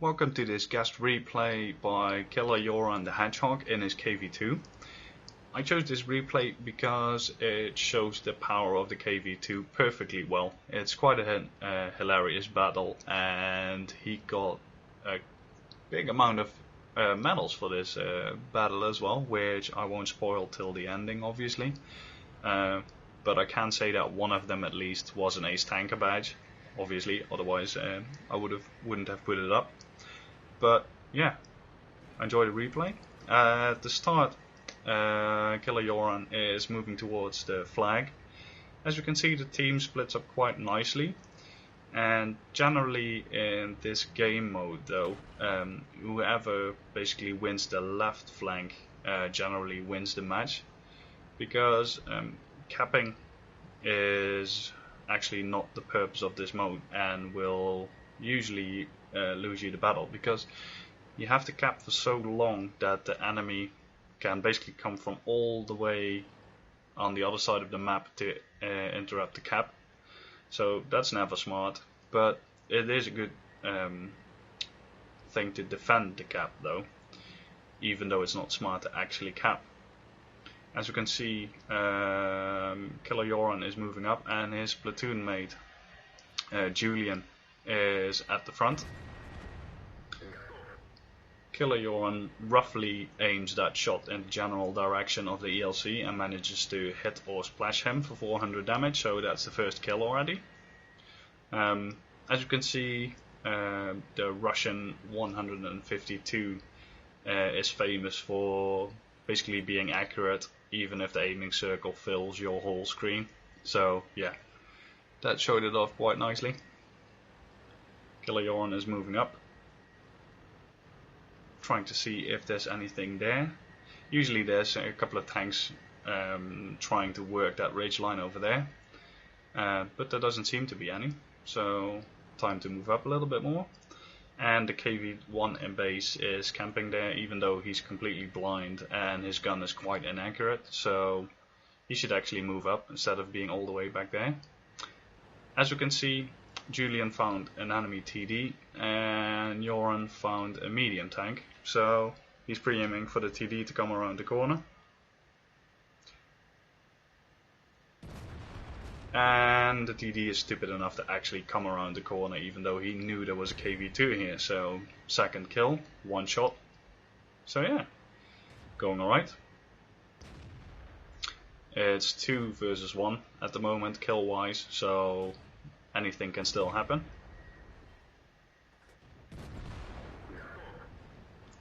Welcome to this guest replay by KillerYoranTheHedgehog in his KV-2. I chose this replay because it shows the power of the KV-2 perfectly well. It's quite a hilarious battle, and he got a big amount of medals for this battle as well, which I won't spoil till the ending, obviously. But I can say that one of them at least was an ace tanker badge, obviously, otherwise I wouldn't have put it up. But yeah, enjoy the replay. At the start, KillerYoran is moving towards the flag. As you can see, the team splits up quite nicely, and generally in this game mode though, whoever basically wins the left flank generally wins the match, because capping is actually not the purpose of this mode and will usually lose you the battle, because you have to cap for so long that the enemy can basically come from all the way on the other side of the map to interrupt the cap. So that's never smart, but it is a good thing to defend the cap though, even though it's not smart to actually cap. As you can see, KillerYoran is moving up, and his platoon mate Julian is at the front. KillerYoran roughly aims that shot in the general direction of the ELC and manages to hit or splash him for 400 damage, so that's the first kill already. As you can see, the Russian 152 is famous for basically being accurate even if the aiming circle fills your whole screen. So yeah, that showed it off quite nicely. KillerYoran is moving up, trying to see if there's anything there. Usually there's a couple of tanks trying to work that ridge line over there, but there doesn't seem to be any, so time to move up a little bit more. And the KV-1 in base is camping there, even though he's completely blind and his gun is quite inaccurate, so he should actually move up instead of being all the way back there. As you can see, Julian found an enemy TD and Yoran found a medium tank, so he's pre-aiming for the TD to come around the corner. And the TD is stupid enough to actually come around the corner, even though he knew there was a KV-2 here. So second kill, one shot. So yeah, going alright. It's 2 versus 1 at the moment kill wise, so anything can still happen.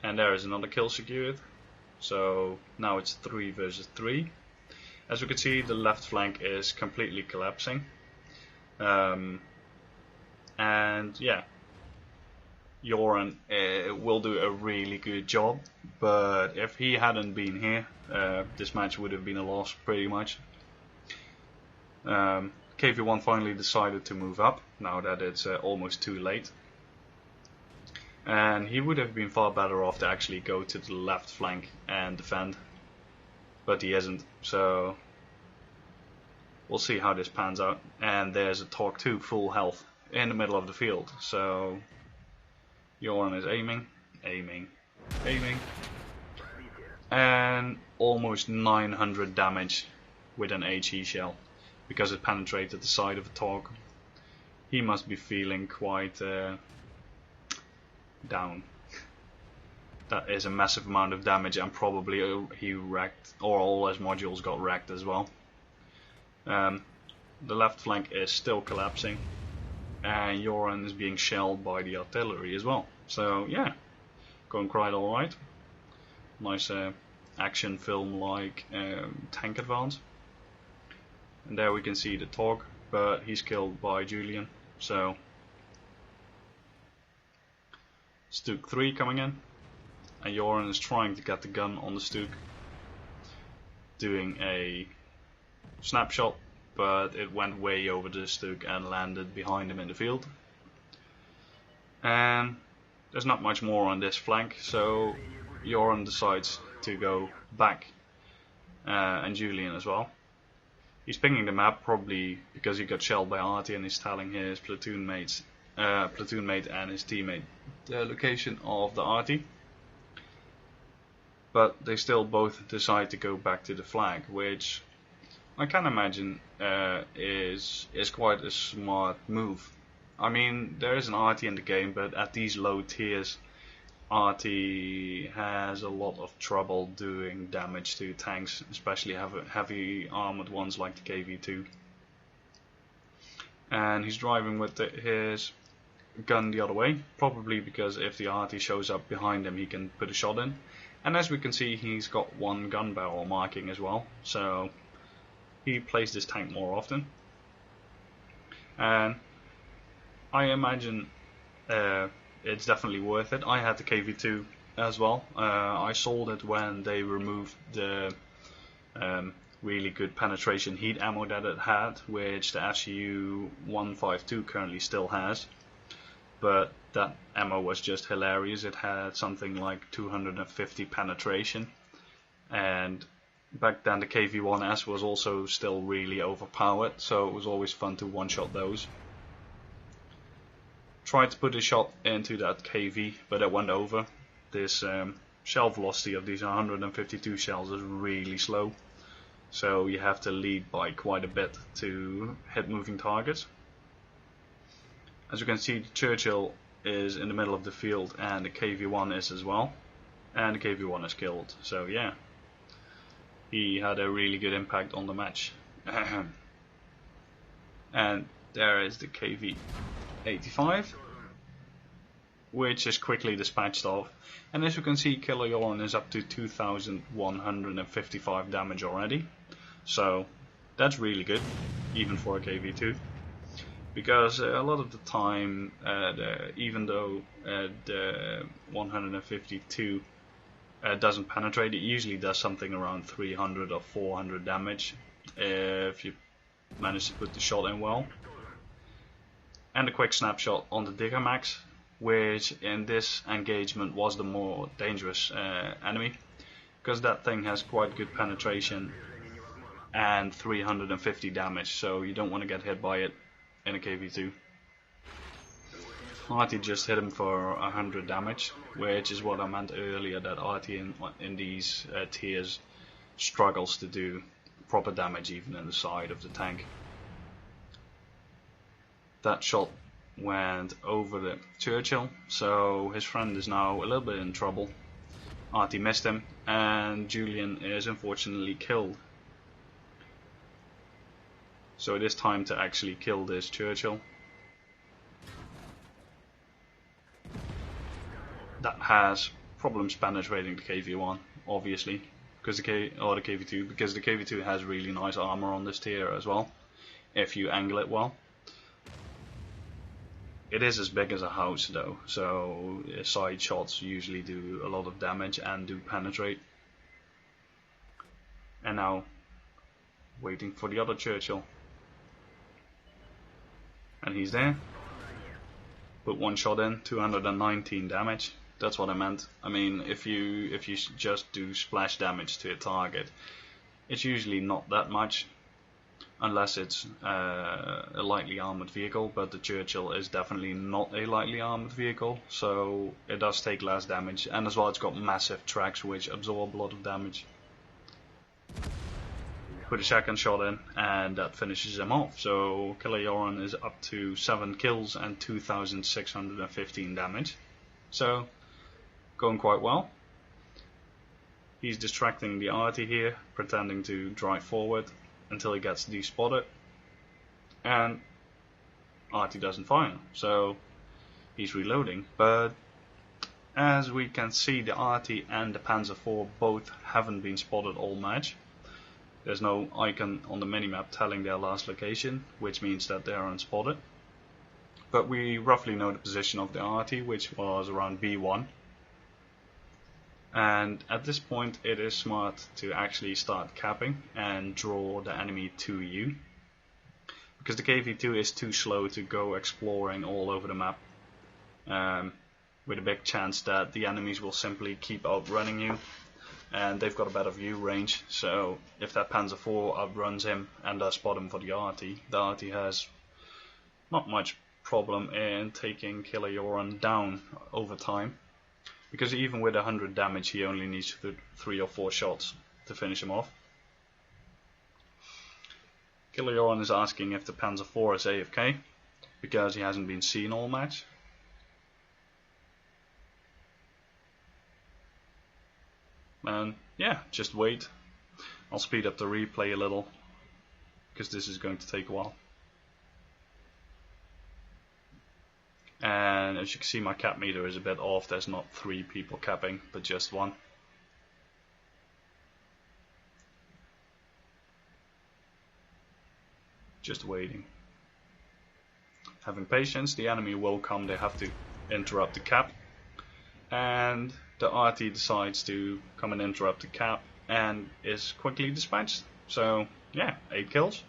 And there is another kill secured, so now it's 3 versus 3. As you can see, the left flank is completely collapsing, and yeah, Yoran will do a really good job, but if he hadn't been here, this match would have been a loss pretty much. KV-1 finally decided to move up, now that it's almost too late. And he would have been far better off to actually go to the left flank and defend, but he isn't, so we'll see how this pans out. And there's a Torque 2 full health in the middle of the field, so Yoran is aiming, and almost 900 damage with an HE shell, because it penetrated the side of the Torque. He must be feeling quite down. That is a massive amount of damage, and probably he wrecked, or all his modules got wrecked as well. The left flank is still collapsing, and Yoran is being shelled by the artillery as well. So yeah, going quite alright. Nice action film like tank advance. And there we can see the Torque, but he's killed by Julian. So Stuk 3 coming in, and Yoran is trying to get the gun on the Stuk, doing a snapshot, but it went way over the Stuk and landed behind him in the field. And there's not much more on this flank, so Yoran decides to go back, and Julian as well. He's pinging the map, probably because he got shelled by Artie, and he's telling his platoon mates platoon mate and his teammate the location of the arty, but they still both decide to go back to the flag, which I can imagine is quite a smart move. I mean, there is an arty in the game, but at these low tiers, arty has a lot of trouble doing damage to tanks, especially heavy armored ones like the KV-2. And he's driving with his gun the other way, probably because if the arty shows up behind him, he can put a shot in. And as we can see, he's got one gun barrel marking as well, so he plays this tank more often. And I imagine it's definitely worth it. I had the KV-2 as well. I sold it when they removed the really good penetration heat ammo that it had, which the FCU 152 currently still has. But that ammo was just hilarious. It had something like 250 penetration, and back then the KV-1S was also still really overpowered, so it was always fun to one-shot those. Tried to put a shot into that KV, but it went over. This shell velocity of these 152 shells is really slow, so you have to lead by quite a bit to hit moving targets. As you can see, the Churchill is in the middle of the field and the KV-1 is as well, and the KV-1 is killed, so yeah, he had a really good impact on the match. And there is the KV-85, which is quickly dispatched off, and as you can see, KillerYoran is up to 2,155 damage already, so that's really good, even for a KV-2. Because a lot of the time, even though the 152 doesn't penetrate, it usually does something around 300 or 400 damage if you manage to put the shot in well. And a quick snapshot on the Digger Max, which in this engagement was the more dangerous enemy, because that thing has quite good penetration and 350 damage, so you don't want to get hit by it in a KV-2. Arty just hit him for 100 damage, which is what I meant earlier, that Arty in these tiers struggles to do proper damage even in the side of the tank. That shot went over the Churchill, so his friend is now a little bit in trouble. Arty missed him, and Julian is unfortunately killed. So it is time to actually kill this Churchill. That has problems penetrating the KV-1, obviously, because the KV-2, because the KV-2 has really nice armor on this tier as well, if you angle it well. It is as big as a house though, so side shots usually do a lot of damage and do penetrate. And now, waiting for the other Churchill. And he's there. Put one shot in, 219 damage. That's what I meant. I mean, if you just do splash damage to a target, it's usually not that much, unless it's a lightly armored vehicle. But the Churchill is definitely not a lightly armored vehicle, so it does take less damage. And as well, it's got massive tracks which absorb a lot of damage. Put a second shot in, and that finishes him off. So KillerYoran is up to 7 kills and 2,615 damage. So going quite well. He's distracting the Arty here, pretending to drive forward until he gets despotted, and Arty doesn't fire. So he's reloading. But as we can see, the Arty and the Panzer IV both haven't been spotted all match. There's no icon on the minimap telling their last location, which means that they are unspotted. But we roughly know the position of the Arty, which was around B1. And at this point it is smart to actually start capping and draw the enemy to you, because the KV-2 is too slow to go exploring all over the map, with a big chance that the enemies will simply keep outrunning you. And they've got a better view range, so if that Panzer IV outruns him and does spot him for the Arty has not much problem in taking KillerYoran down over time, because even with 100 damage he only needs 3 or 4 shots to finish him off. KillerYoran is asking if the Panzer IV is AFK because he hasn't been seen all match. And yeah, just wait. I'll speed up the replay a little because this is going to take a while. And as you can see, my cap meter is a bit off. There's not 3 people capping, but just 1. Just waiting. Having patience, the enemy will come, they have to interrupt the cap. And the RT decides to come and interrupt the cap and is quickly dispatched. So yeah, 8 kills.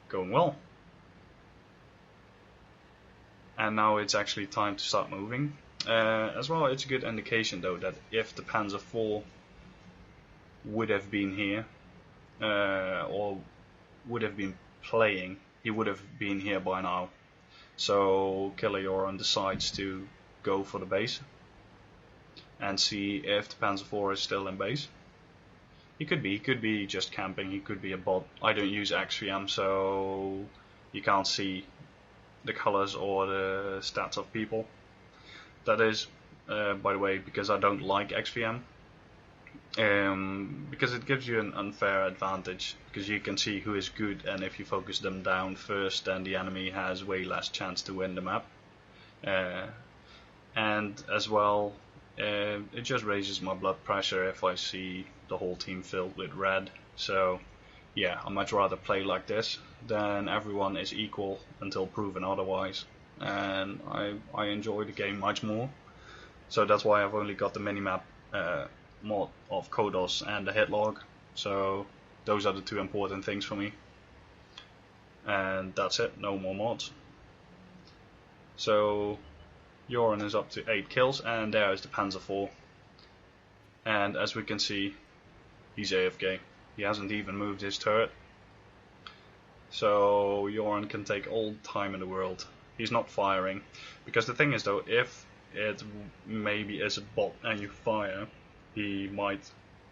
Going well. And now it's actually time to start moving. As well, it's a good indication though that if the Panzer IV would have been here, or would have been playing, he would have been here by now. So KillerYoran decides to go for the base and see if the Panzer IV is still in base. He could be just camping, he could be a bot. I don't use XVM, so you can't see the colors or the stats of people. That is, by the way, because I don't like XVM. Because it gives you an unfair advantage, because you can see who is good, and if you focus them down first, then the enemy has way less chance to win the map. And as well, it just raises my blood pressure if I see the whole team filled with red. So yeah, I'd much rather play like this than everyone is equal until proven otherwise. And I enjoy the game much more. So that's why I've only got the minimap mod of Kodos and the headlog. So those are the 2 important things for me. And that's it, no more mods. So Yoran is up to 8 kills, and there is the Panzer IV. And as we can see, he's AFK. He hasn't even moved his turret. So Yoran can take all the time in the world. He's not firing. Because the thing is though, if it maybe is a bot and you fire, he might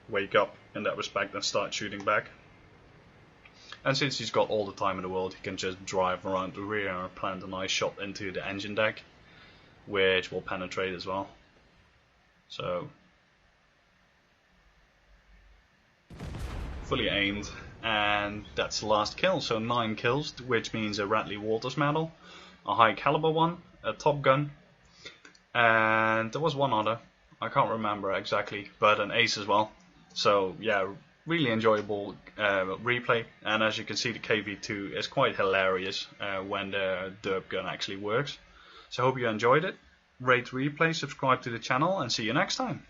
wake up in that respect and start shooting back. And since he's got all the time in the world, he can just drive around the rear and plant a nice shot into the engine deck, which will penetrate as well. So fully aimed, and that's the last kill. So 9 kills, which means a Radley-Walters medal, a high caliber one, a Top Gun, and there was one other, I can't remember exactly, but an ace as well. So yeah, really enjoyable replay, and as you can see, the KV-2 is quite hilarious when the derp gun actually works. So I hope you enjoyed it. Rate, replay, subscribe to the channel, and see you next time.